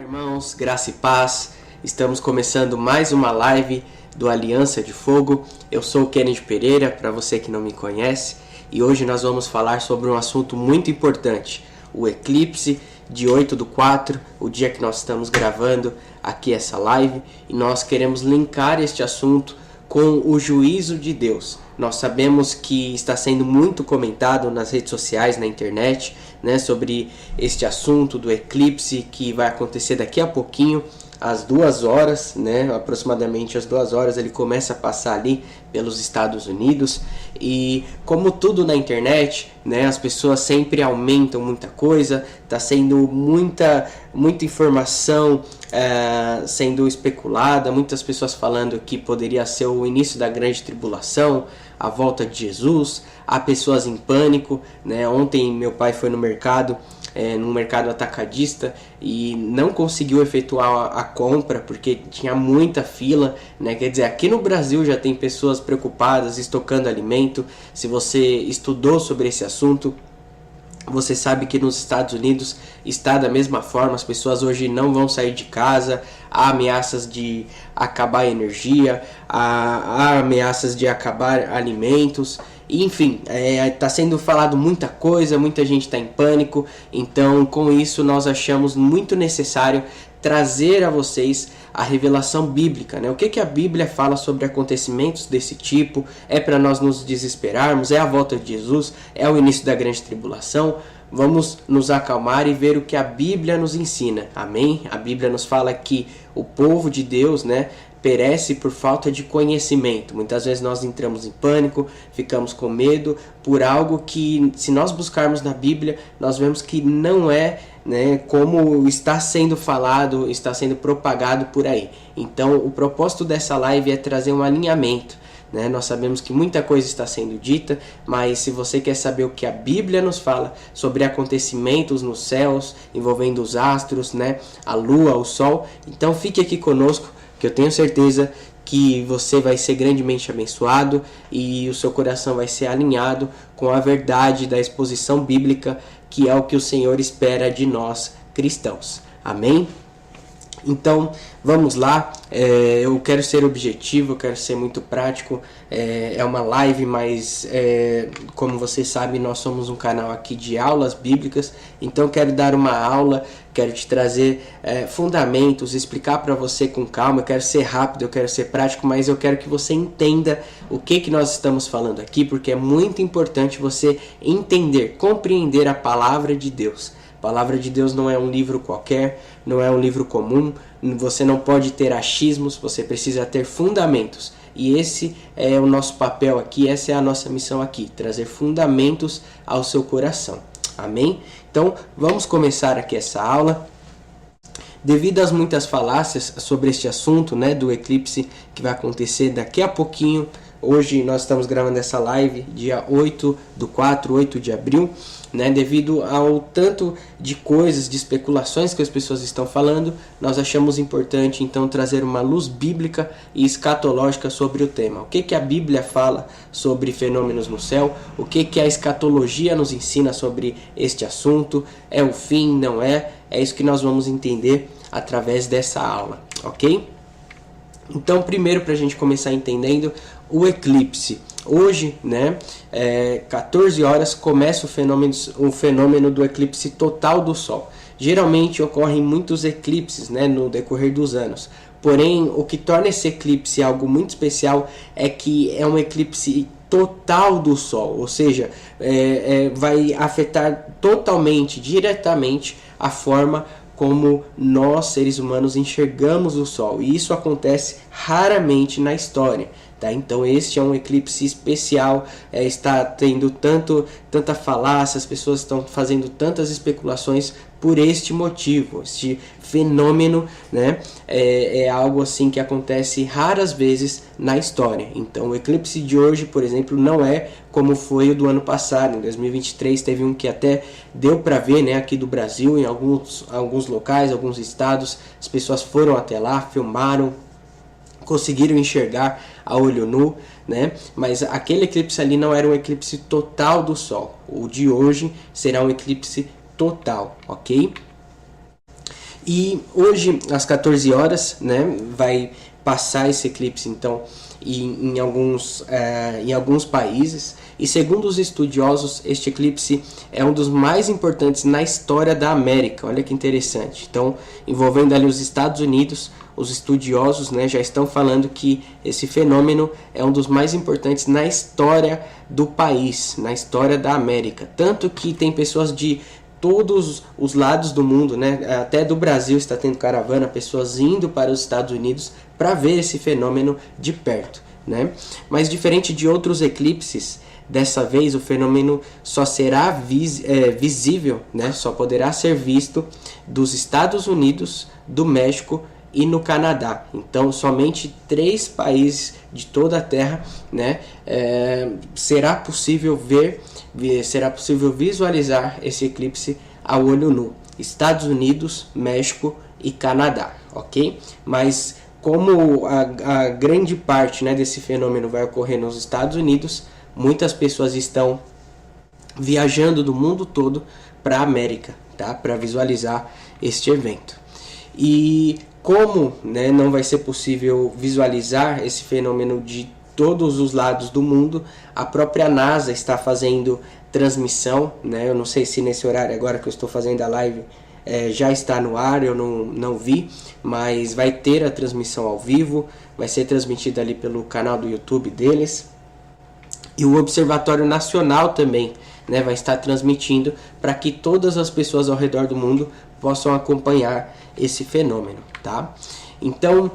Irmãos, graça e paz, estamos começando mais uma live do Aliança de Fogo. Eu sou o Kennedy Pereira, para você que não me conhece, e hoje nós vamos falar sobre um assunto muito importante, o eclipse de 8/4, o dia que nós estamos gravando aqui essa live, e nós queremos linkar este assunto com o juízo de Deus. Nós sabemos que está sendo muito comentado nas redes sociais, na internet, né, sobre este assunto do eclipse que vai acontecer daqui a pouquinho, às 2 horas, né, aproximadamente às 2 horas ele começa a passar ali pelos Estados Unidos. E como tudo na internet, né, as pessoas sempre aumentam muita coisa, está sendo muita informação sendo especulada, muitas pessoas falando que poderia ser o início da grande tribulação, a volta de Jesus. Há pessoas em pânico, né? Ontem meu pai foi no mercado atacadista e não conseguiu efetuar a compra porque tinha muita fila, né? Quer dizer, aqui no Brasil já tem pessoas preocupadas estocando alimento. Se você estudou sobre esse assunto, você sabe que nos Estados Unidos está da mesma forma, as pessoas hoje não vão sair de casa, há ameaças de acabar a energia, há ameaças de acabar alimentos, enfim, está sendo falado muita coisa, muita gente está em pânico. Então com isso nós achamos muito necessário trazer a vocês a revelação bíblica, né? O que a Bíblia fala sobre acontecimentos desse tipo? É para nós nos desesperarmos? É a volta de Jesus? É o início da grande tribulação? Vamos nos acalmar e ver o que a Bíblia nos ensina, amém? A Bíblia nos fala que o povo de Deus, né, perece por falta de conhecimento. Muitas vezes nós entramos em pânico, ficamos com medo por algo que, se nós buscarmos na Bíblia, nós vemos que não é, né, como está sendo falado, está sendo propagado por aí. Então o propósito dessa live é trazer um alinhamento, né? Nós sabemos que muita coisa está sendo dita, mas se você quer saber o que a Bíblia nos fala sobre acontecimentos nos céus, envolvendo os astros, né, a lua, o sol, então fique aqui conosco, que eu tenho certeza que você vai ser grandemente abençoado e o seu coração vai ser alinhado com a verdade da exposição bíblica, que é o que o Senhor espera de nós cristãos. Amém? Então, vamos lá. Eu quero ser objetivo, eu quero ser muito prático. É uma live, mas como você sabe, nós somos um canal aqui de aulas bíblicas. Então, eu quero dar uma aula, quero te trazer fundamentos, explicar para você com calma. Eu quero ser rápido, eu quero ser prático, mas eu quero que você entenda o que nós estamos falando aqui, porque é muito importante você entender, compreender a palavra de Deus. A palavra de Deus não é um livro qualquer, não é um livro comum, você não pode ter achismos, você precisa ter fundamentos. E esse é o nosso papel aqui, essa é a nossa missão aqui, trazer fundamentos ao seu coração. Amém? Então, vamos começar aqui essa aula. Devido às muitas falácias sobre este assunto, né, do eclipse que vai acontecer daqui a pouquinho, hoje nós estamos gravando essa live, dia 8/4, 8 de abril, né? Devido ao tanto de coisas, de especulações que as pessoas estão falando, nós achamos importante então trazer uma luz bíblica e escatológica sobre o tema. O que a Bíblia fala sobre fenômenos no céu? O que a escatologia nos ensina sobre este assunto? É o fim? Não é? É isso que nós vamos entender através dessa aula, ok? Então, primeiro, para a gente começar entendendo o eclipse. Hoje, né, 14 horas, começa o fenômeno do eclipse total do Sol. Geralmente ocorrem muitos eclipses, né, no decorrer dos anos. Porém, o que torna esse eclipse algo muito especial é que é um eclipse total do Sol, ou seja, vai afetar totalmente, diretamente, a forma como nós, seres humanos, enxergamos o Sol. E isso acontece raramente na história. Tá? Então este é um eclipse especial, está tendo tanta falácia, as pessoas estão fazendo tantas especulações por este motivo. Este fenômeno, né, é algo assim que acontece raras vezes na história. Então o eclipse de hoje, por exemplo, não é como foi o do ano passado. Em 2023 teve um que até deu para ver, né, aqui do Brasil, em alguns locais, alguns estados, as pessoas foram até lá, filmaram, conseguiram enxergar a olho nu, né? Mas aquele eclipse ali não era um eclipse total do Sol. O de hoje será um eclipse total, ok? E hoje, às 14 horas, né, vai passar esse eclipse, então, em alguns países. E segundo os estudiosos, este eclipse é um dos mais importantes na história da América. Olha que interessante. Então, envolvendo ali os Estados Unidos, os estudiosos, né, já estão falando que esse fenômeno é um dos mais importantes na história do país, na história da América. Tanto que tem pessoas de todos os lados do mundo, né? Até do Brasil está tendo caravana, pessoas indo para os Estados Unidos para ver esse fenômeno de perto, né? Mas diferente de outros eclipses, dessa vez o fenômeno só será visível, né? Só poderá ser visto dos Estados Unidos, do México e no Canadá. Então, somente 3 países de toda a Terra, né, será possível visualizar esse eclipse a olho nu. Estados Unidos, México e Canadá, ok? Mas como a grande parte, né, desse fenômeno vai ocorrer nos Estados Unidos, muitas pessoas estão viajando do mundo todo para a América, tá? Para visualizar este evento. E como, né, não vai ser possível visualizar esse fenômeno de todos os lados do mundo, a própria NASA está fazendo transmissão, né? Eu não sei se nesse horário agora que eu estou fazendo a live já está no ar, eu não vi, mas vai ter a transmissão ao vivo, vai ser transmitida ali pelo canal do YouTube deles. E o Observatório Nacional também, né, vai estar transmitindo para que todas as pessoas ao redor do mundo possam acompanhar esse fenômeno, tá? Então,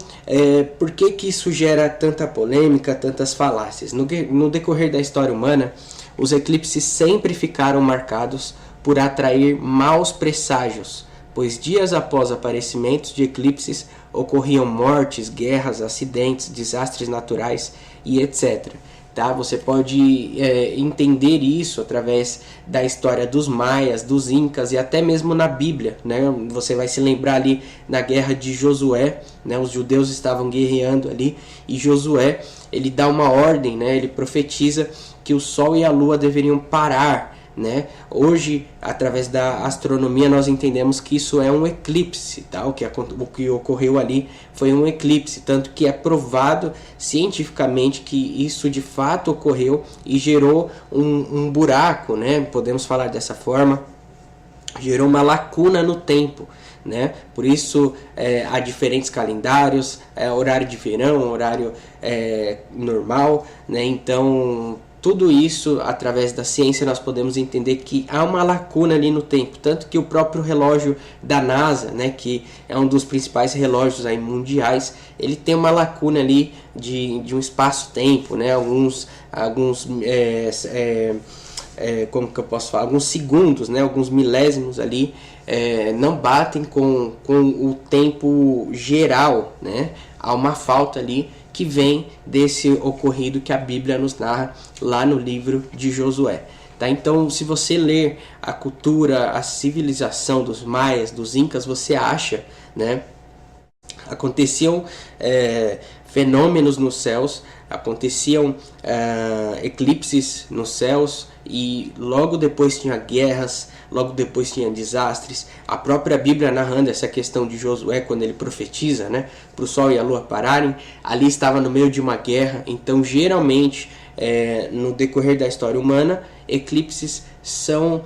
por que isso gera tanta polêmica, tantas falácias? No decorrer da história humana, os eclipses sempre ficaram marcados por atrair maus presságios, pois dias após aparecimentos de eclipses ocorriam mortes, guerras, acidentes, desastres naturais e etc. Tá? Você pode entender isso através da história dos maias, dos incas e até mesmo na Bíblia, né? Você vai se lembrar ali na guerra de Josué, né? Os judeus estavam guerreando ali e Josué, ele dá uma ordem, né? Ele profetiza que o sol e a lua deveriam parar, né? Hoje, através da astronomia, nós entendemos que isso é um eclipse, tá? O que ocorreu ali foi um eclipse, tanto que é provado cientificamente que isso de fato ocorreu e gerou um buraco, né? Podemos falar dessa forma, gerou uma lacuna no tempo, né? Por isso há diferentes calendários, horário de verão, horário normal, né? Então tudo isso, através da ciência, nós podemos entender que há uma lacuna ali no tempo. Tanto que o próprio relógio da NASA, né, que é um dos principais relógios aí mundiais, ele tem uma lacuna ali de um espaço-tempo, né, como que eu posso falar? Alguns segundos, né, alguns milésimos ali, não batem com o tempo geral, né? Há uma falta ali que vem desse ocorrido que a Bíblia nos narra lá no livro de Josué. Tá? Então, se você ler a cultura, a civilização dos maias, dos incas, você acha, né, aconteciam fenômenos nos céus, aconteciam eclipses nos céus e logo depois tinha guerras, logo depois tinha desastres. A própria Bíblia narrando essa questão de Josué, quando ele profetiza, né, para o sol e a lua pararem, ali estava no meio de uma guerra. Então geralmente no decorrer da história humana, eclipses são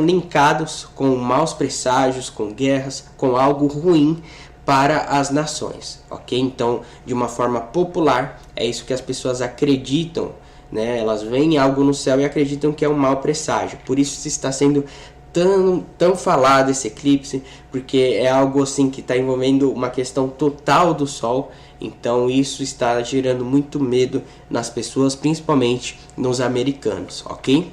linkados com maus presságios, com guerras, com algo ruim para as nações, ok? Então, de uma forma popular, é isso que as pessoas acreditam, né? Elas veem algo no céu e acreditam que é um mau presságio. Por isso está sendo tão falado esse eclipse, porque é algo assim que está envolvendo uma questão total do Sol. Então isso está gerando muito medo nas pessoas, principalmente nos americanos, ok?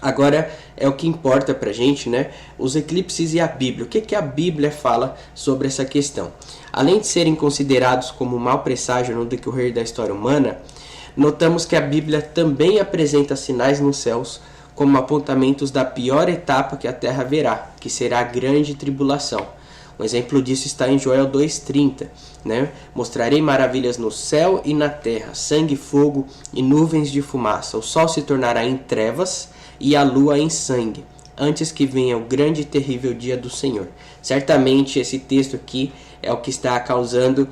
Agora é o que importa pra gente, né? Os eclipses e a Bíblia. O que a Bíblia fala sobre essa questão? Além de serem considerados como mau presságio no decorrer da história humana, notamos que a Bíblia também apresenta sinais nos céus como apontamentos da pior etapa que a Terra verá, que será a grande tribulação. Um exemplo disso está em Joel 2,30, né? Mostrarei maravilhas no céu e na terra, sangue, fogo e nuvens de fumaça. O sol se tornará em trevas e a lua em sangue, antes que venha o grande e terrível dia do Senhor. Certamente esse texto aqui é o que está causando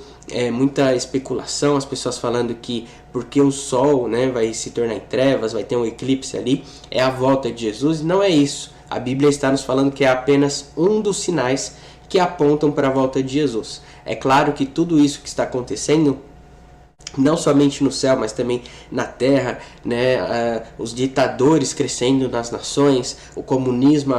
muita especulação, as pessoas falando que porque o sol, né, vai se tornar em trevas, vai ter um eclipse ali, é a volta de Jesus. Não é isso. A Bíblia está nos falando que é apenas um dos sinais que apontam para a volta de Jesus. É claro que tudo isso que está acontecendo, não somente no céu, mas também na terra, né? Os ditadores crescendo nas nações, o comunismo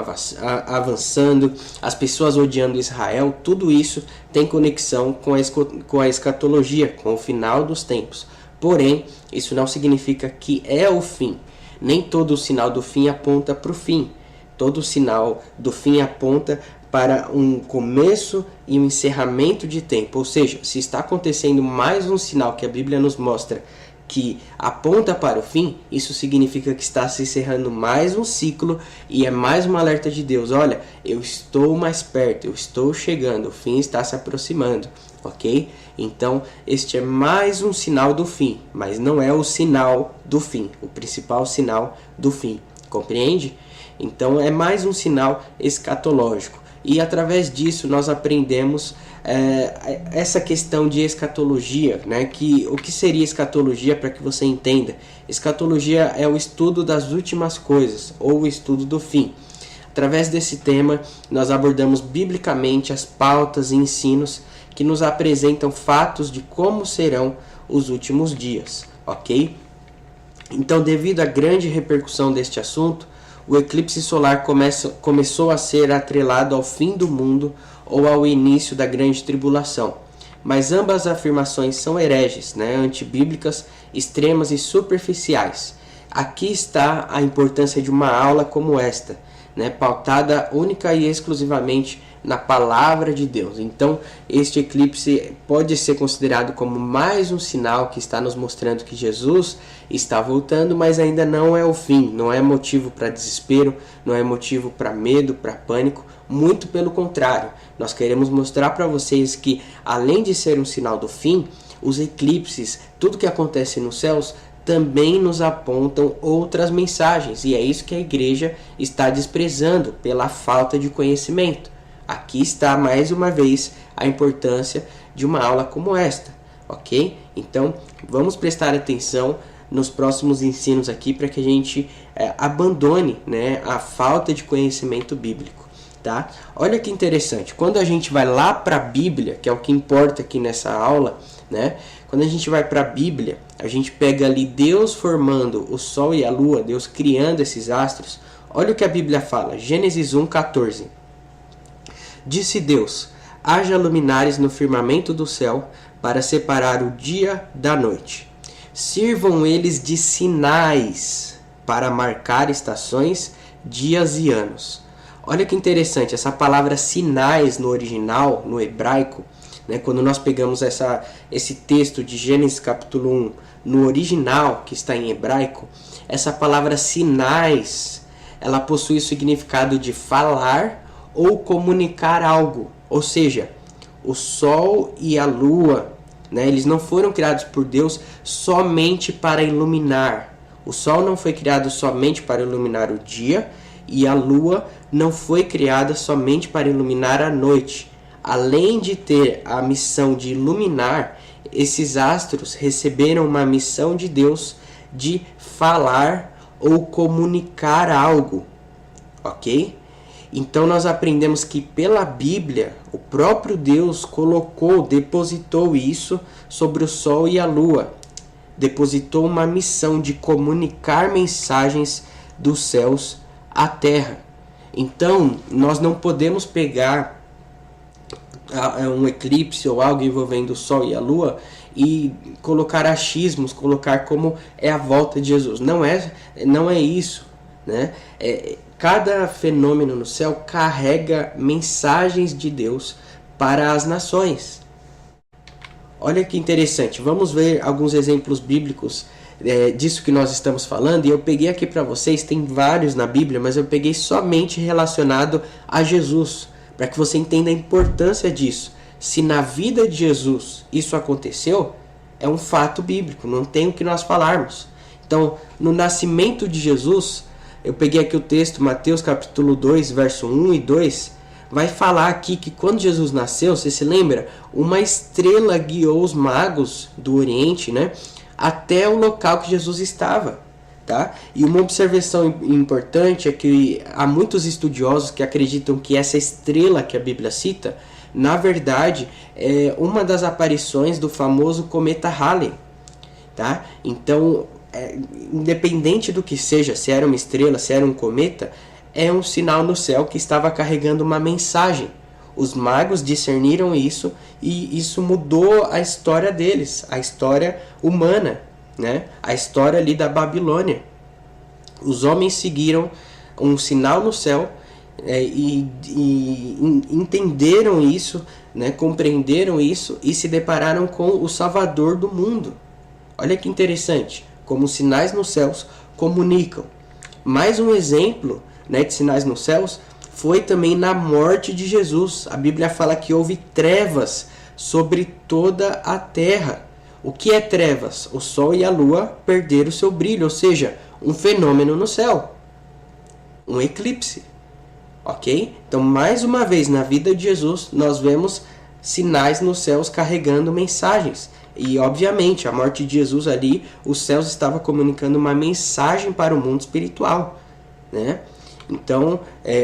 avançando, as pessoas odiando Israel, tudo isso tem conexão com a escatologia, com o final dos tempos. Porém, isso não significa que é o fim. Nem todo o sinal do fim aponta para o fim. Todo sinal do fim aponta para um começo e um encerramento de tempo. Ou seja, se está acontecendo mais um sinal que a Bíblia nos mostra que aponta para o fim, isso significa que está se encerrando mais um ciclo e é mais um alerta de Deus. Olha, eu estou mais perto, eu estou chegando, o fim está se aproximando, ok? Então, este é mais um sinal do fim, mas não é o sinal do fim, o principal sinal do fim, compreende? Então, é mais um sinal escatológico. E através disso nós aprendemos essa questão de escatologia, né? O que seria escatologia, para que você entenda? Escatologia é o estudo das últimas coisas, ou o estudo do fim. Através desse tema, nós abordamos biblicamente as pautas e ensinos que nos apresentam fatos de como serão os últimos dias, ok? Então, devido à grande repercussão deste assunto, o eclipse solar começou a ser atrelado ao fim do mundo ou ao início da grande tribulação. Mas ambas as afirmações são hereges, né, antibíblicas, extremas e superficiais. Aqui está a importância de uma aula como esta, né, pautada única e exclusivamente na palavra de Deus. Então, este eclipse pode ser considerado como mais um sinal que está nos mostrando que Jesus está voltando, mas ainda não é o fim, não é motivo para desespero, não é motivo para medo, para pânico, muito pelo contrário. Nós queremos mostrar para vocês que, além de ser um sinal do fim, os eclipses, tudo que acontece nos céus, também nos apontam outras mensagens, e é isso que a igreja está desprezando pela falta de conhecimento. Aqui está mais uma vez a importância de uma aula como esta, ok? Então vamos prestar atenção nos próximos ensinos aqui para que a gente abandone, né, a falta de conhecimento bíblico, tá? Olha que interessante, quando a gente vai lá para a Bíblia, que é o que importa aqui nessa aula, né? Quando a gente vai para a Bíblia, a gente pega ali Deus formando o Sol e a Lua, Deus criando esses astros. Olha o que a Bíblia fala, Gênesis 1:14. Disse Deus: haja luminares no firmamento do céu para separar o dia da noite. Sirvam eles de sinais para marcar estações, dias e anos. Olha que interessante, essa palavra sinais no original, no hebraico, né, quando nós pegamos esse texto de Gênesis capítulo 1 no original, que está em hebraico, essa palavra sinais, ela possui o significado de falar ou comunicar algo. Ou seja, o Sol e a Lua, né, eles não foram criados por Deus somente para iluminar. O Sol não foi criado somente para iluminar o dia, e a Lua não foi criada somente para iluminar a noite. Além de ter a missão de iluminar, esses astros receberam uma missão de Deus de falar ou comunicar algo, ok? Então nós aprendemos que pela Bíblia, o próprio Deus depositou isso sobre o Sol e a Lua. Depositou uma missão de comunicar mensagens dos céus à Terra. Então nós não podemos pegar um eclipse ou algo envolvendo o Sol e a Lua e colocar achismos, colocar como é a volta de Jesus. Não é isso, né? Cada fenômeno no céu carrega mensagens de Deus para as nações. Olha que interessante, vamos ver alguns exemplos bíblicos disso que nós estamos falando, e eu peguei aqui para vocês, tem vários na Bíblia, mas eu peguei somente relacionado a Jesus, para que você entenda a importância disso. Se na vida de Jesus isso aconteceu, é um fato bíblico, não tem o que nós falarmos. Então, no nascimento de Jesus, eu peguei aqui o texto, Mateus capítulo 2, verso 1 e 2, vai falar aqui que quando Jesus nasceu, você se lembra? Uma estrela guiou os magos do Oriente, né, até o local que Jesus estava. Tá? E uma observação importante é que há muitos estudiosos que acreditam que essa estrela que a Bíblia cita, na verdade, é uma das aparições do famoso cometa Halley. Tá? Então, independente do que seja, se era uma estrela, se era um cometa, é um sinal no céu que estava carregando uma mensagem. Os magos discerniram isso e isso mudou a história deles, a história humana, né? A história ali da Babilônia. Os homens seguiram um sinal no céu e entenderam isso, né? Compreenderam isso e se depararam com o Salvador do mundo. Olha que interessante, como os sinais nos céus comunicam. Mais um exemplo, né, de sinais nos céus foi também na morte de Jesus. A Bíblia fala que houve trevas sobre toda a terra. O que é trevas? O sol e a lua perderam o seu brilho, ou seja, um fenômeno no céu, um eclipse, ok? Então, mais uma vez, na vida de Jesus, nós vemos sinais nos céus carregando mensagens. E, obviamente, a morte de Jesus ali, os céus estavam comunicando uma mensagem para o mundo espiritual, né? Então,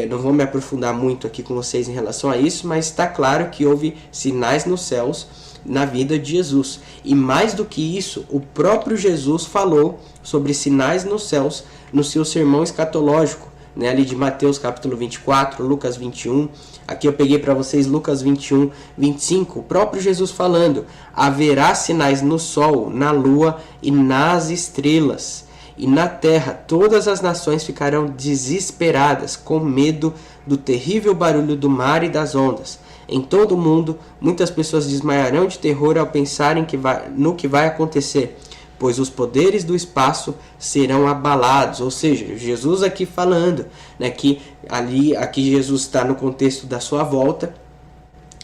não vou me aprofundar muito aqui com vocês em relação a isso, mas está claro que houve sinais nos céus na vida de Jesus. E mais do que isso, o próprio Jesus falou sobre sinais nos céus no seu sermão escatológico, né, ali de Mateus capítulo 24, Lucas 21. Aqui eu peguei para vocês Lucas 21, 25. O próprio Jesus falando: haverá sinais no sol, na lua e nas estrelas. E na terra todas as nações ficarão desesperadas, com medo do terrível barulho do mar e das ondas. Em todo o mundo, muitas pessoas desmaiarão de terror ao pensarem no que vai acontecer, pois os poderes do espaço serão abalados. Ou seja, Jesus aqui falando, né, que aqui Jesus está no contexto da sua volta,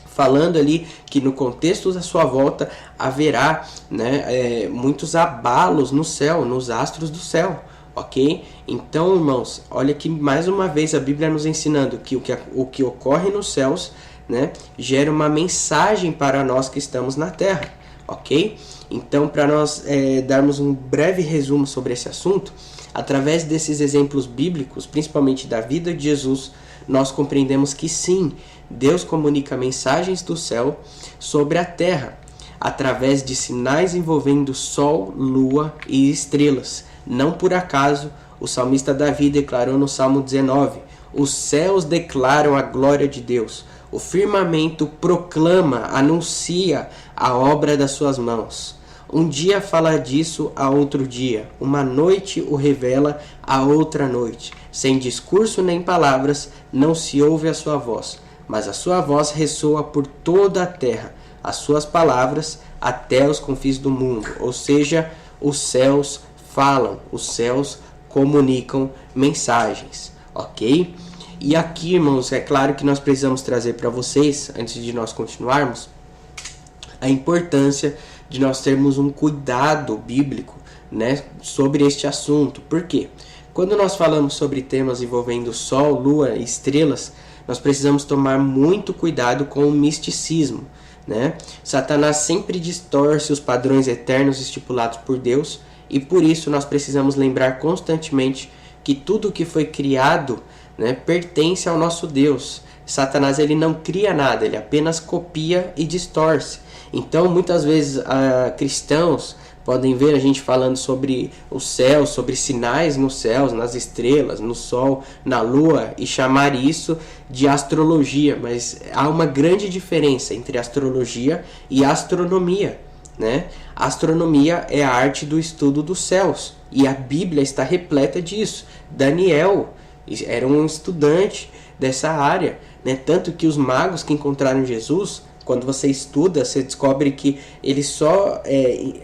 falando ali que no contexto da sua volta haverá, né, muitos abalos no céu, nos astros do céu. Ok? Então, irmãos, olha que mais uma vez a Bíblia nos ensinando que o que ocorre nos céus, né, gera uma mensagem para nós que estamos na terra, ok? Então, para nós darmos um breve resumo sobre esse assunto, através desses exemplos bíblicos, principalmente da vida de Jesus, nós compreendemos que sim, Deus comunica mensagens do céu sobre a terra, através de sinais envolvendo sol, lua e estrelas. Não por acaso, o salmista Davi declarou no Salmo 19: os céus declaram a glória de Deus, o firmamento proclama, anuncia a obra das suas mãos. Um dia fala disso a outro dia, uma noite o revela a outra noite. Sem discurso nem palavras, não se ouve a sua voz, mas a sua voz ressoa por toda a terra, as suas palavras até os confins do mundo. Ou seja, os céus falam, os céus comunicam mensagens, ok? E aqui, irmãos, é claro que nós precisamos trazer para vocês, antes de nós continuarmos, a importância de nós termos um cuidado bíblico, né, sobre este assunto. Por quê? Quando nós falamos sobre temas envolvendo sol, lua e estrelas, nós precisamos tomar muito cuidado com o misticismo, né? Satanás sempre distorce os padrões eternos estipulados por Deus, e por isso nós precisamos lembrar constantemente que tudo que foi criado, né, pertence ao nosso Deus. Satanás ele não cria nada, ele apenas copia e distorce. Então muitas vezes cristãos podem ver a gente falando sobre o céu, sobre sinais nos céus, nas estrelas, no sol, na lua, e chamar isso de astrologia. Mas há uma grande diferença entre astrologia e astronomia, né? A astronomia é a arte do estudo dos céus, e a Bíblia está repleta disso. Daniel era um estudante dessa área, né? Tanto que os magos que encontraram Jesus, quando você estuda, você descobre que eles só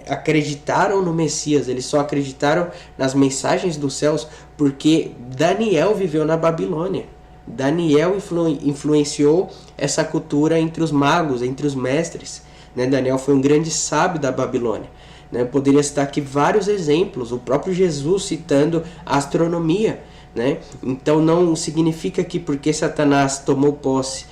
acreditaram no Messias, eles só acreditaram nas mensagens dos céus porque Daniel viveu na Babilônia. Daniel influenciou essa cultura entre os magos, entre os mestres, né? Daniel foi um grande sábio da Babilônia. né? Eu poderia citar aqui vários exemplos, o próprio Jesus citando a astronomia, né? Então não significa que porque Satanás tomou posse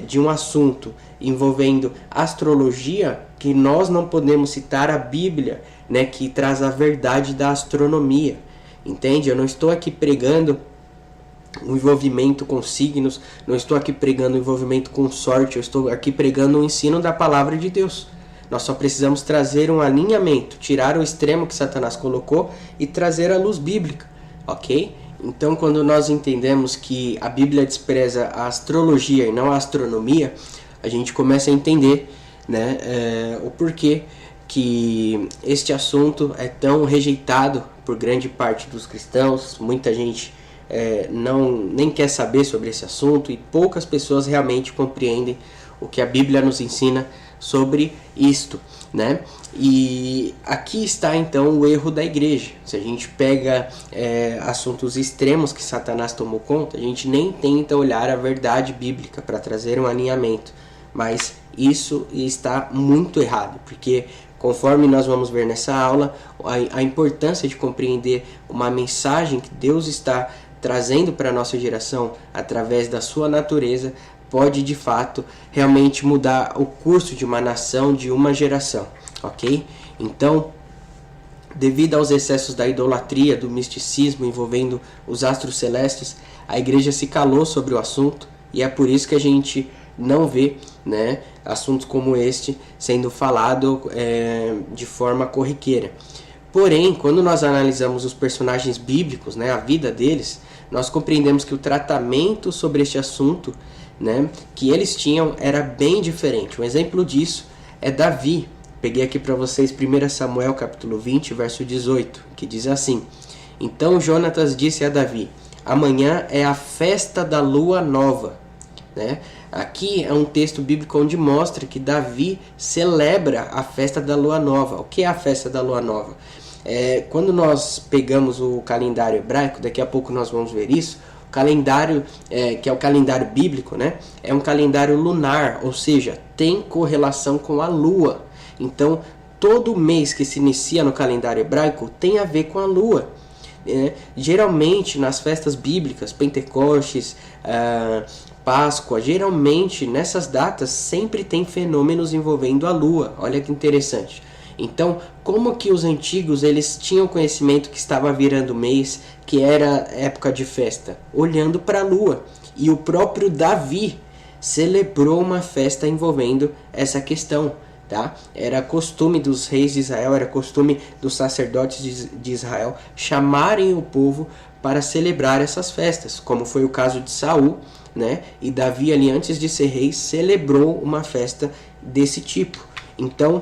de um assunto envolvendo astrologia, que nós não podemos citar a Bíblia, né, que traz a verdade da astronomia. Entende? Eu não estou aqui pregando o envolvimento com signos, não estou aqui pregando o envolvimento com sorte, eu estou aqui pregando o ensino da palavra de Deus. Nós só precisamos trazer um alinhamento, tirar o extremo que Satanás colocou e trazer a luz bíblica, ok? Então, quando nós entendemos que a Bíblia despreza a astrologia e não a astronomia, a gente começa a entender, né, o porquê que este assunto é tão rejeitado por grande parte dos cristãos. Muita gente nem quer saber sobre esse assunto e poucas pessoas realmente compreendem o que a Bíblia nos ensina sobre isto, né? E aqui está então o erro da igreja. Se a gente pega assuntos extremos que Satanás tomou conta, a gente nem tenta olhar a verdade bíblica para trazer um alinhamento, mas isso está muito errado, porque conforme nós vamos ver nessa aula, a importância de compreender uma mensagem que Deus está trazendo para a nossa geração através da sua natureza pode de fato realmente mudar o curso de uma nação, de uma geração, ok? Então, devido aos excessos da idolatria, do misticismo envolvendo os astros celestes, a igreja se calou sobre o assunto e é por isso que a gente não vê, né, assuntos como este sendo falado de forma corriqueira. Porém, quando nós analisamos os personagens bíblicos, né, a vida deles, nós compreendemos que o tratamento sobre este assunto, né, que eles tinham era bem diferente. Um exemplo disso é Davi. Peguei aqui para vocês 1 Samuel capítulo 20, verso 18, que diz assim: Então Jonatas disse a Davi: Amanhã é a festa da lua nova. Né? Aqui é um texto bíblico onde mostra que Davi celebra a festa da lua nova. O que é a festa da lua nova? Quando nós pegamos o calendário hebraico, daqui a pouco nós vamos ver isso, o calendário, que é o calendário bíblico, né, é um calendário lunar, ou seja, tem correlação com a lua. Então, todo mês que se inicia no calendário hebraico tem a ver com a lua. Geralmente, nas festas bíblicas, Pentecostes, Páscoa, geralmente nessas datas sempre tem fenômenos envolvendo a lua. Olha que interessante. Então, como que os antigos eles tinham conhecimento que estava virando mês, que era época de festa? Olhando para a lua. E o próprio Davi celebrou uma festa envolvendo essa questão. Tá? Era costume dos reis de Israel, era costume dos sacerdotes de Israel chamarem o povo para celebrar essas festas, como foi o caso de Saul, né? E Davi ali antes de ser rei celebrou uma festa desse tipo. Então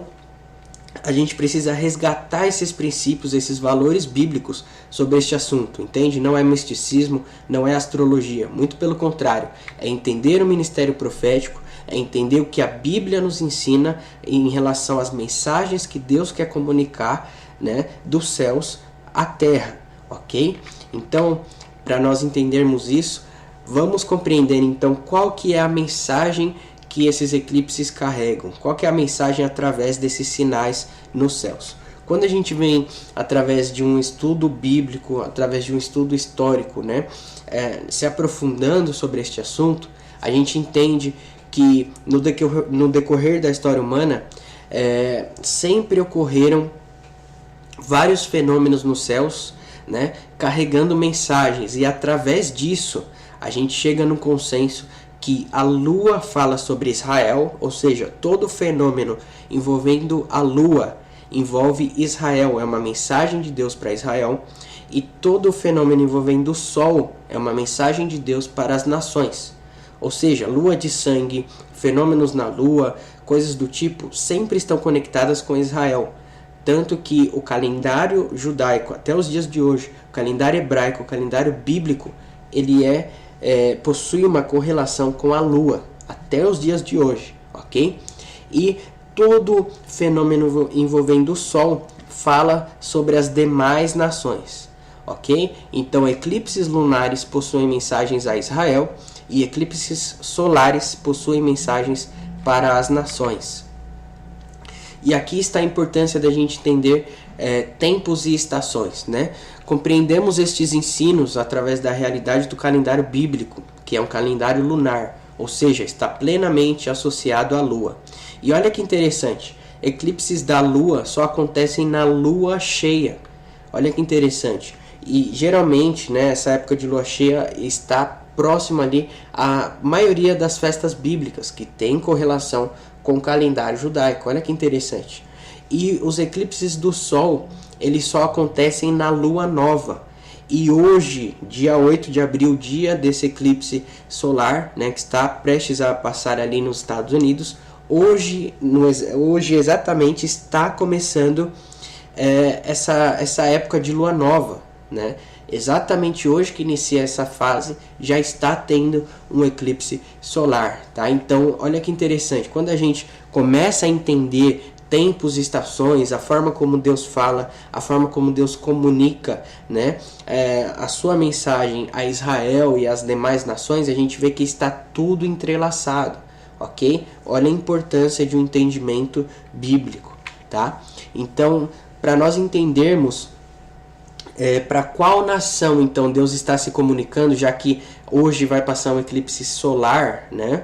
a gente precisa resgatar esses princípios, esses valores bíblicos sobre este assunto, entende? Não é misticismo, não é astrologia, muito pelo contrário, é entender o ministério profético, é entender o que a Bíblia nos ensina em relação às mensagens que Deus quer comunicar, né, dos céus à terra, ok? Então, para nós entendermos isso, vamos compreender então qual que é a mensagem que esses eclipses carregam, qual que é a mensagem através desses sinais nos céus. Quando a gente vem através de um estudo bíblico, através de um estudo histórico, né, se aprofundando sobre este assunto, a gente entende que no decorrer da história humana sempre ocorreram vários fenômenos nos céus, né, carregando mensagens, e através disso a gente chega no consenso que a lua fala sobre Israel, ou seja, todo fenômeno envolvendo a lua envolve Israel, é uma mensagem de Deus para Israel, e todo fenômeno envolvendo o sol é uma mensagem de Deus para as nações. Ou seja, lua de sangue, fenômenos na lua, coisas do tipo, sempre estão conectadas com Israel. Tanto que o calendário judaico, até os dias de hoje, o calendário hebraico, o calendário bíblico, ele possui uma correlação com a lua, até os dias de hoje, ok? E todo fenômeno envolvendo o sol fala sobre as demais nações, ok? Então, eclipses lunares possuem mensagens a Israel, e eclipses solares possuem mensagens para as nações. E aqui está a importância da gente entender tempos e estações, né? Compreendemos estes ensinos através da realidade do calendário bíblico, que é um calendário lunar, ou seja, está plenamente associado à Lua. E olha que interessante, eclipses da Lua só acontecem na Lua cheia. Olha que interessante. E geralmente, né, essa época de Lua cheia está próxima ali à maioria das festas bíblicas, que tem correlação com o calendário judaico. Olha que interessante. E os eclipses do Sol, eles só acontecem na Lua nova. E hoje, dia 8 de abril, dia desse eclipse solar, né, que está prestes a passar ali nos Estados Unidos, hoje exatamente está começando essa época de lua nova, né? Exatamente hoje que inicia essa fase, já está tendo um eclipse solar, tá? Então, olha que interessante, quando a gente começa a entender tempos e estações, a forma como Deus fala, a forma como Deus comunica, né, a sua mensagem a Israel e as demais nações, a gente vê que está tudo entrelaçado, ok? Olha a importância de um entendimento bíblico, tá? Então, para nós entendermos para qual nação então Deus está se comunicando, já que hoje vai passar um eclipse solar, né?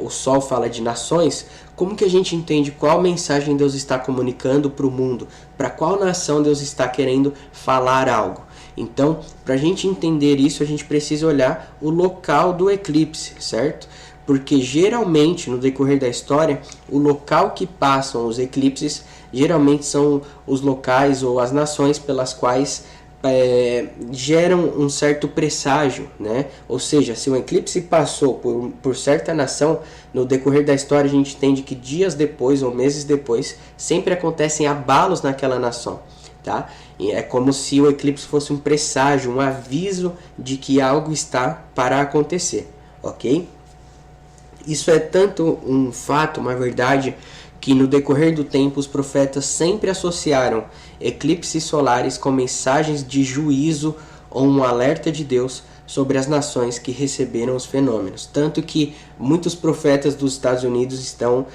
O Sol fala de nações. Como que a gente entende qual mensagem Deus está comunicando para o mundo? Para qual nação Deus está querendo falar algo? Então, para a gente entender isso, a gente precisa olhar o local do eclipse, certo? Porque geralmente, no decorrer da história, o local que passam os eclipses geralmente são os locais ou as nações pelas quais geram um certo presságio, né? Ou seja, se um eclipse passou por certa nação, no decorrer da história a gente entende que dias depois ou meses depois sempre acontecem abalos naquela nação, tá? E é como se o eclipse fosse um presságio, um aviso de que algo está para acontecer, ok? Isso é tanto um fato, uma verdade, que no decorrer do tempo os profetas sempre associaram eclipses solares com mensagens de juízo ou um alerta de Deus sobre as nações que receberam os fenômenos. Tanto que muitos profetas dos Estados Unidos estão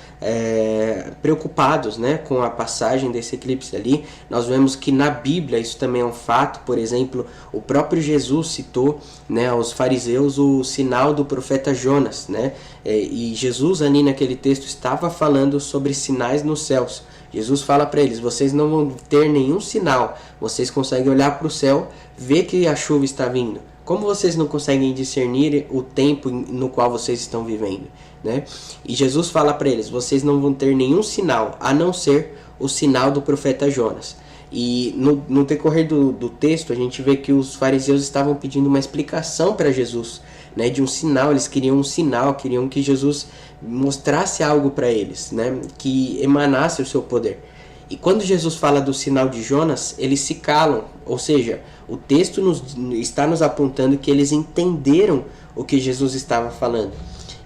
preocupados, né, com a passagem desse eclipse ali. Nós vemos que na Bíblia isso também é um fato. Por exemplo, o próprio Jesus citou, né, aos fariseus o sinal do profeta Jonas, né? E Jesus ali naquele texto estava falando sobre sinais nos céus. Jesus fala para eles: vocês não vão ter nenhum sinal. Vocês conseguem olhar para o céu, ver que a chuva está vindo. Como vocês não conseguem discernir o tempo no qual vocês estão vivendo, né? E Jesus fala para eles: vocês não vão ter nenhum sinal, a não ser o sinal do profeta Jonas. E no decorrer do texto, a gente vê que os fariseus estavam pedindo uma explicação para Jesus, né, de um sinal. Eles queriam um sinal, queriam que Jesus mostrasse algo para eles, né, que emanasse o seu poder. E quando Jesus fala do sinal de Jonas, eles se calam, ou seja, o texto está nos apontando que eles entenderam o que Jesus estava falando.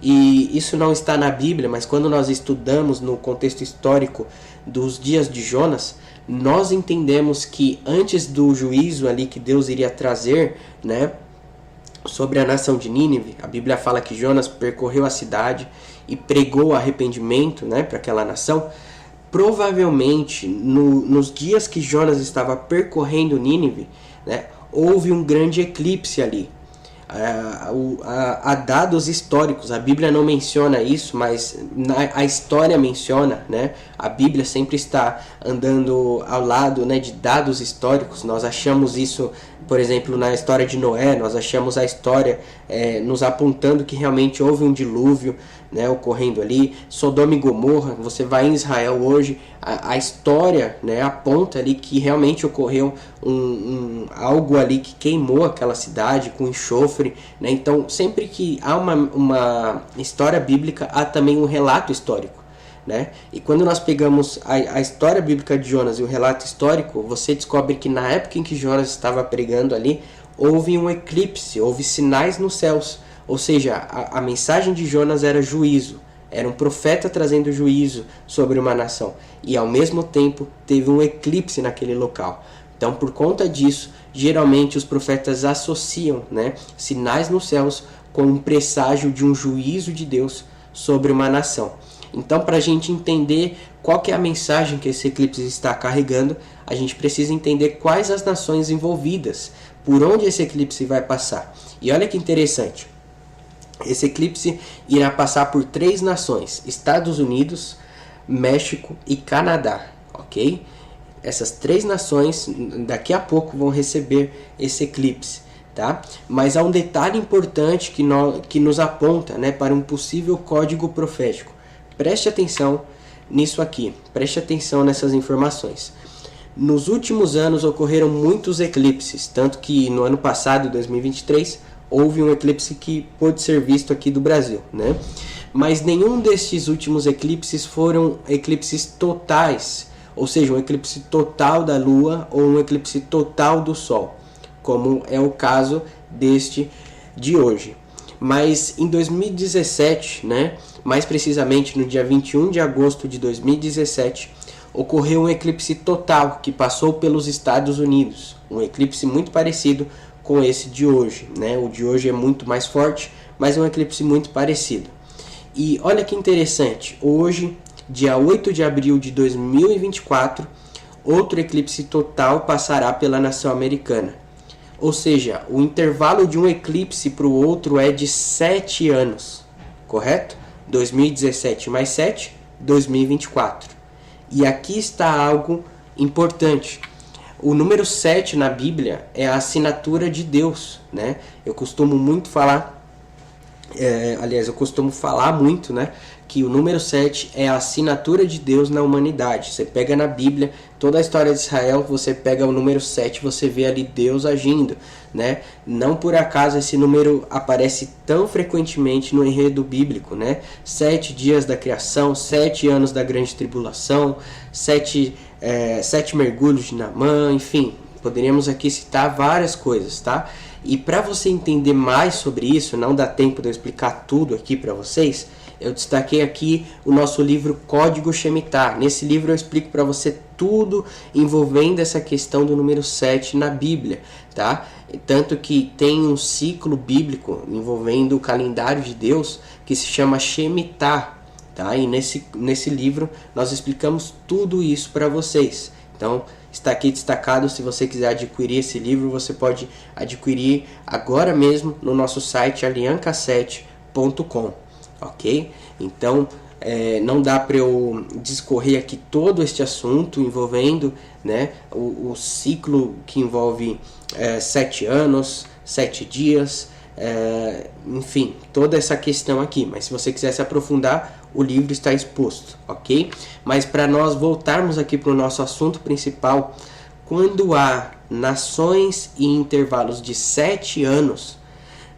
E isso não está na Bíblia, mas quando nós estudamos no contexto histórico dos dias de Jonas, nós entendemos que antes do juízo ali que Deus iria trazer, né, sobre a nação de Nínive, a Bíblia fala que Jonas percorreu a cidade e pregou arrependimento, né, para aquela nação. Provavelmente, nos dias que Jonas estava percorrendo Nínive, né, houve um grande eclipse ali. Há dados históricos, a Bíblia não menciona isso, mas a história menciona, né? A Bíblia sempre está andando ao lado, né, de dados históricos. Nós achamos isso, por exemplo, na história de Noé. Nós achamos a história nos apontando que realmente houve um dilúvio, né, ocorrendo ali. Sodoma e Gomorra, você vai em Israel hoje, a história, né, aponta ali que realmente ocorreu algo ali que queimou aquela cidade com enxofre, né? Então, sempre que há uma história bíblica, há também um relato histórico, né? E quando nós pegamos a história bíblica de Jonas e o relato histórico, você descobre que na época em que Jonas estava pregando ali, houve um eclipse, houve sinais nos céus. Ou seja, a mensagem de Jonas era juízo, era um profeta trazendo juízo sobre uma nação. E ao mesmo tempo teve um eclipse naquele local. Então, por conta disso, geralmente os profetas associam, né, sinais nos céus com um presságio de um juízo de Deus sobre uma nação. Então, para a gente entender qual que é a mensagem que esse eclipse está carregando, a gente precisa entender quais as nações envolvidas, por onde esse eclipse vai passar. E olha que interessante, esse eclipse irá passar por 3 nações, Estados Unidos, México e Canadá, ok? Essas 3 nações daqui a pouco vão receber esse eclipse, tá? Mas há um detalhe importante que nos aponta, né, para um possível código profético. Preste atenção nisso aqui, preste atenção nessas informações. Nos últimos anos ocorreram muitos eclipses, tanto que no ano passado, 2023, houve um eclipse que pôde ser visto aqui do Brasil, né? Mas nenhum destes últimos eclipses foram eclipses totais, ou seja, um eclipse total da Lua ou um eclipse total do Sol, como é o caso deste de hoje. Mas em 2017, né, mais precisamente no dia 21 de agosto de 2017, ocorreu um eclipse total que passou pelos Estados Unidos, um eclipse muito parecido com esse de hoje, né? O de hoje é muito mais forte, mas é um eclipse muito parecido. E olha que interessante, hoje, dia 8 de abril de 2024, outro eclipse total passará pela nação americana. Ou seja, o intervalo de um eclipse para o outro é de 7 anos, correto? 2017 mais 7, 2024. E aqui está algo importante. O número 7 na Bíblia é a assinatura de Deus, né? Eu costumo falar muito, né, que o número 7 é a assinatura de Deus na humanidade. Você pega na Bíblia, toda a história de Israel, você pega o número 7, você vê ali Deus agindo, né? Não por acaso esse número aparece tão frequentemente no enredo bíblico, né? 7 dias da criação, 7 anos da grande tribulação, 7 mergulhos de Naamã, enfim, poderíamos aqui citar várias coisas, tá? E para você entender mais sobre isso, não dá tempo de eu explicar tudo aqui para vocês, eu destaquei aqui o nosso livro Código Shemitah. Nesse livro eu explico para você tudo envolvendo essa questão do número 7 na Bíblia, tá? Tanto que tem um ciclo bíblico envolvendo o calendário de Deus que se chama Shemitah, tá? E nesse livro nós explicamos tudo isso para vocês. Então, está aqui destacado, se você quiser adquirir esse livro, você pode adquirir agora mesmo no nosso site aliancassete.com, ok? Então, não dá para eu discorrer aqui todo este assunto envolvendo, né, o ciclo que envolve 7 anos, 7 dias, enfim, toda essa questão aqui. Mas se você quiser se aprofundar, o livro está exposto, ok? Mas para nós voltarmos aqui para o nosso assunto principal, quando há nações em intervalos de 7 anos,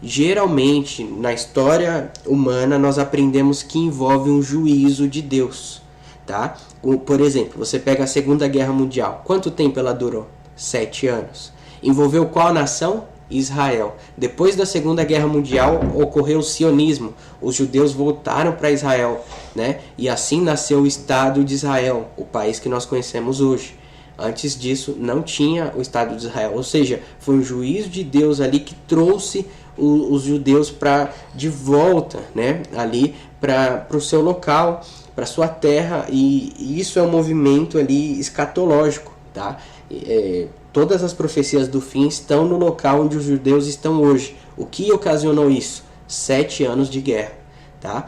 geralmente na história humana nós aprendemos que envolve um juízo de Deus, tá? Por exemplo, você pega a Segunda Guerra Mundial, quanto tempo ela durou? 7 anos. Envolveu qual nação? Israel. Depois da Segunda Guerra Mundial ocorreu o sionismo, os judeus voltaram para Israel, né? E assim nasceu o Estado de Israel, o país que nós conhecemos hoje. Antes disso não tinha o Estado de Israel, ou seja, foi um juízo de Deus ali que trouxe os judeus de volta, né? Ali para o seu local, para sua terra, e isso é um movimento ali escatológico, tá? Todas as profecias do fim estão no local onde os judeus estão hoje. O que ocasionou isso? 7 anos de guerra, tá?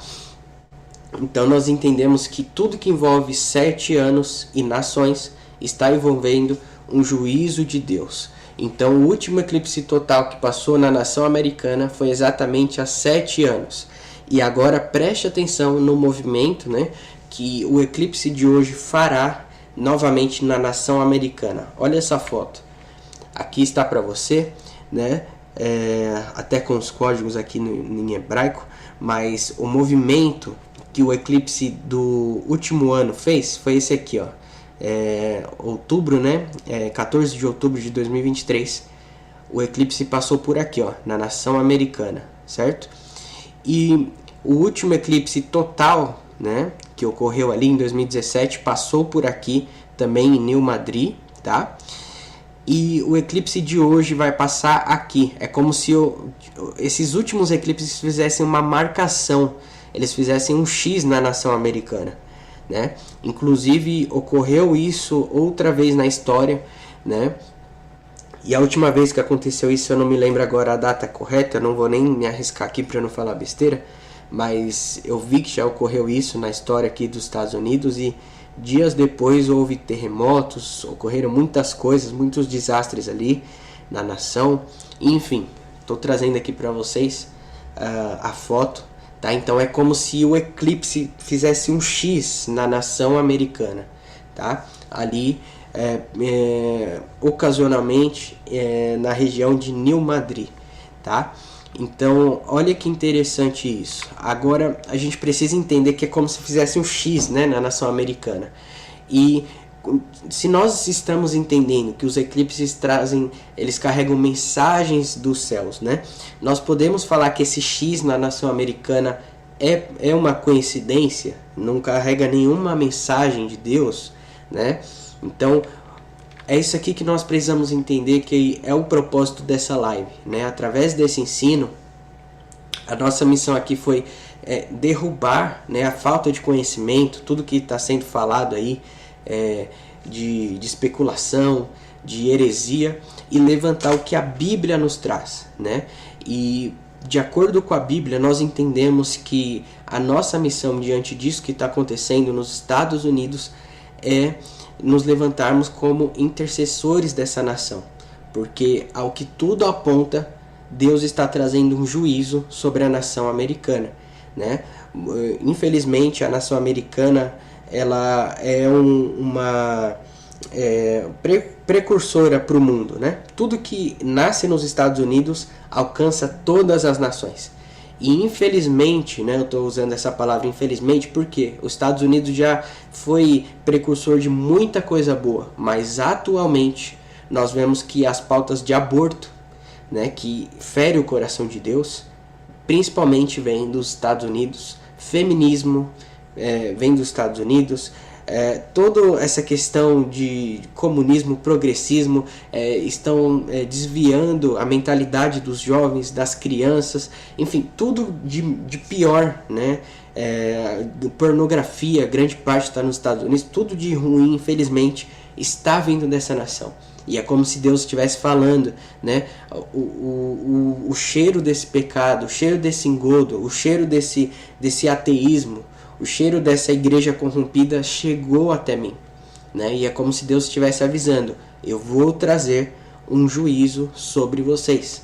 Então nós entendemos que tudo que envolve 7 anos e nações está envolvendo um juízo de Deus. Então o último eclipse total que passou na nação americana foi exatamente há 7 anos. E agora preste atenção no movimento, né, que o eclipse de hoje fará novamente na nação americana. Olha essa foto. Aqui está para você, né? Até com os códigos aqui em hebraico, mas o movimento que o eclipse do último ano fez foi esse aqui, ó. Outubro, né? 14 de outubro de 2023. O eclipse passou por aqui, ó, na nação americana, certo? E o último eclipse total, né, que ocorreu ali em 2017, passou por aqui também em New Madrid, tá? E o eclipse de hoje vai passar aqui. É como se esses últimos eclipses fizessem uma marcação eles fizessem um X na nação americana, né? Inclusive ocorreu isso outra vez na história, né? E a última vez que aconteceu isso, eu não me lembro agora a data correta, eu não vou nem me arriscar aqui para não falar besteira, mas eu vi que já ocorreu isso na história aqui dos Estados Unidos e dias depois houve terremotos, ocorreram muitas coisas, muitos desastres ali na nação. Enfim, estou trazendo aqui para vocês a foto, tá? Então é como se o eclipse fizesse um X na nação americana, tá? Ali ocasionalmente na região de New Madrid, tá? Então, olha que interessante isso. Agora, a gente precisa entender que é como se fizesse um X, né, na nação americana. E se nós estamos entendendo que os eclipses eles carregam mensagens dos céus, né? Nós podemos falar que esse X na nação americana é uma coincidência, não carrega nenhuma mensagem de Deus, né? Então, é isso aqui que nós precisamos entender, que é o propósito dessa live, né? Através desse ensino, a nossa missão aqui foi derrubar, né, a falta de conhecimento, tudo que está sendo falado aí, de especulação, de heresia, e levantar o que a Bíblia nos traz, né? E de acordo com a Bíblia, nós entendemos que a nossa missão diante disso que está acontecendo nos Estados Unidos é nos levantarmos como intercessores dessa nação, porque ao que tudo aponta, Deus está trazendo um juízo sobre a nação americana, né? Infelizmente, a nação americana ela é uma precursora para o mundo, né? Tudo que nasce nos Estados Unidos alcança todas as nações. E infelizmente, né, eu estou usando essa palavra infelizmente porque os Estados Unidos já foi precursor de muita coisa boa, mas atualmente nós vemos que as pautas de aborto, né, que fere o coração de Deus, principalmente vem dos Estados Unidos, feminismo vem dos Estados Unidos, toda essa questão de comunismo, progressismo, estão desviando a mentalidade dos jovens, das crianças, enfim, tudo de pior, né? Pornografia, grande parte está nos Estados Unidos, tudo de ruim, infelizmente, está vindo dessa nação. E é como se Deus estivesse falando, né? O cheiro desse pecado, o cheiro desse engodo, o cheiro desse ateísmo, o cheiro dessa igreja corrompida chegou até mim, né? E é como se Deus estivesse avisando: eu vou trazer um juízo sobre vocês.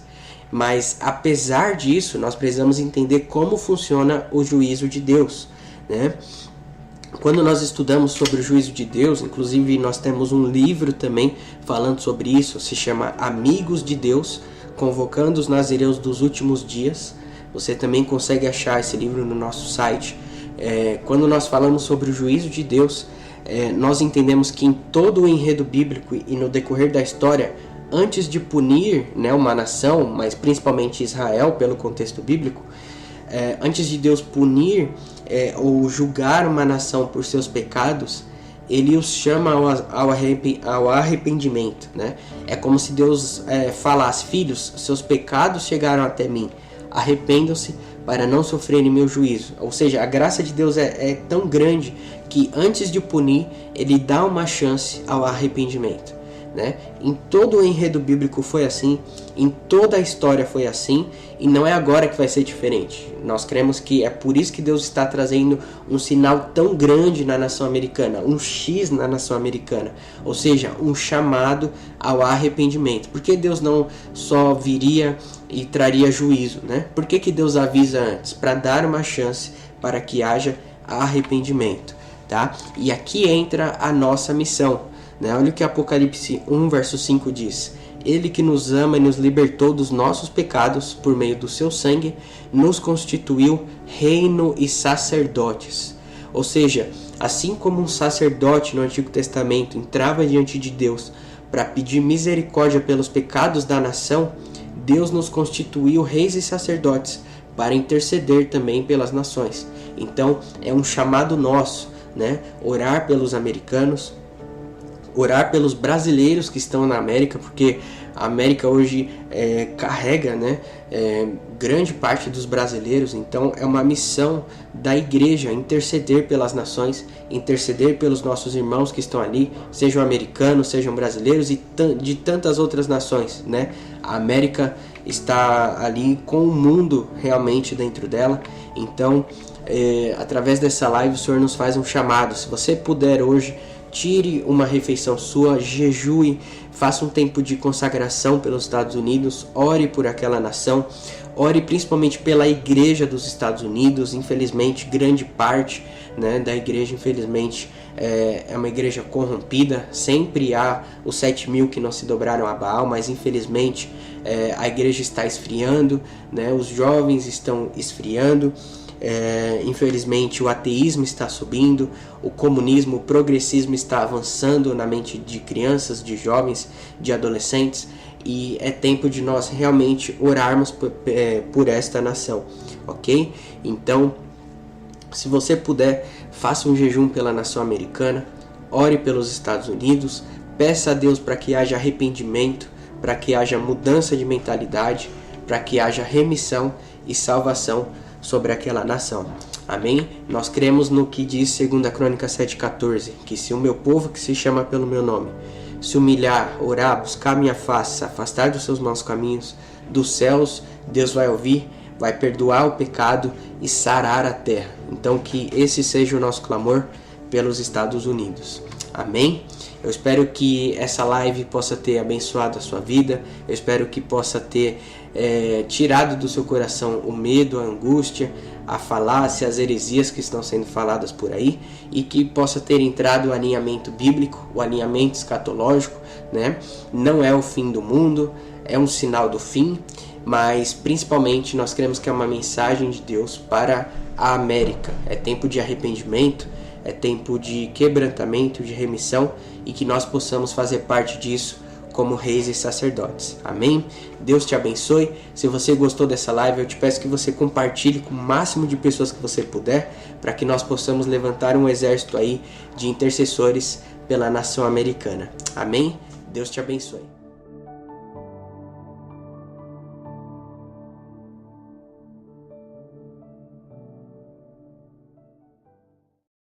Mas apesar disso, nós precisamos entender como funciona o juízo de Deus, né? Quando nós estudamos sobre o juízo de Deus, inclusive nós temos um livro também falando sobre isso, se chama Amigos de Deus, convocando os nazireus dos últimos dias. Você também consegue achar esse livro no nosso site. Quando nós falamos sobre o juízo de Deus, nós entendemos que em todo o enredo bíblico e no decorrer da história, antes de punir, né, uma nação, mas principalmente Israel pelo contexto bíblico, antes de Deus punir ou julgar uma nação por seus pecados, ele os chama ao arrependimento, né? É como se Deus falasse: filhos, seus pecados chegaram até mim, arrependam-se para não sofrerem meu juízo. Ou seja, a graça de Deus é tão grande que antes de punir, ele dá uma chance ao arrependimento, né? Em todo o enredo bíblico foi assim, em toda a história foi assim, e não é agora que vai ser diferente. Nós cremos que é por isso que Deus está trazendo um sinal tão grande na nação americana, um X na nação americana, ou seja, um chamado ao arrependimento. Por que Deus não só viria e traria juízo, né? Por que Deus avisa antes? Para dar uma chance para que haja arrependimento, tá? E aqui entra a nossa missão, né? Olha o que Apocalipse 1, verso 5 diz: Ele que nos ama e nos libertou dos nossos pecados por meio do seu sangue, nos constituiu reino e sacerdotes. Ou seja, assim como um sacerdote no Antigo Testamento entrava diante de Deus para pedir misericórdia pelos pecados da nação, Deus nos constituiu reis e sacerdotes para interceder também pelas nações. Então, é um chamado nosso, né? Orar pelos americanos, orar pelos brasileiros que estão na América, porque A América hoje carrega, né, grande parte dos brasileiros. Então é uma missão da igreja interceder pelas nações, interceder pelos nossos irmãos que estão ali, sejam americanos, sejam brasileiros e de tantas outras nações, né? A América está ali com o mundo realmente dentro dela. Então através dessa live o Senhor nos faz um chamado. Se você puder hoje, tire uma refeição sua, jejue, faça um tempo de consagração pelos Estados Unidos, ore por aquela nação, ore principalmente pela igreja dos Estados Unidos. Infelizmente, grande parte, né, da igreja, infelizmente, é uma igreja corrompida. Sempre há os 7 mil que não se dobraram a Baal, mas infelizmente a igreja está esfriando, né, os jovens estão esfriando. Infelizmente o ateísmo está subindo, o comunismo, o progressismo está avançando na mente de crianças, de jovens, de adolescentes, e é tempo de nós realmente orarmos por esta nação, ok? Então, se você puder, faça um jejum pela nação americana, ore pelos Estados Unidos, peça a Deus para que haja arrependimento, para que haja mudança de mentalidade, para que haja remissão e salvação sobre aquela nação. Amém? Nós cremos no que diz 2 Crônicas 7,14, que se o meu povo, que se chama pelo meu nome, se humilhar, orar, buscar minha face, se afastar dos seus maus caminhos, dos céus, Deus vai ouvir, vai perdoar o pecado e sarar a terra. Então que esse seja o nosso clamor pelos Estados Unidos. Amém? Eu espero que essa live possa ter abençoado a sua vida. Eu espero que possa ter tirado do seu coração o medo, a angústia, a falácia, as heresias que estão sendo faladas por aí, e que possa ter entrado o alinhamento bíblico, o alinhamento escatológico, né? Não é o fim do mundo, é um sinal do fim, mas principalmente nós cremos que é uma mensagem de Deus para a América. É tempo de arrependimento, é tempo de quebrantamento, de remissão, e que nós possamos fazer parte disso como reis e sacerdotes. Amém? Deus te abençoe. Se você gostou dessa live, eu te peço que você compartilhe com o máximo de pessoas que você puder, para que nós possamos levantar um exército aí de intercessores pela nação americana. Amém? Deus te abençoe.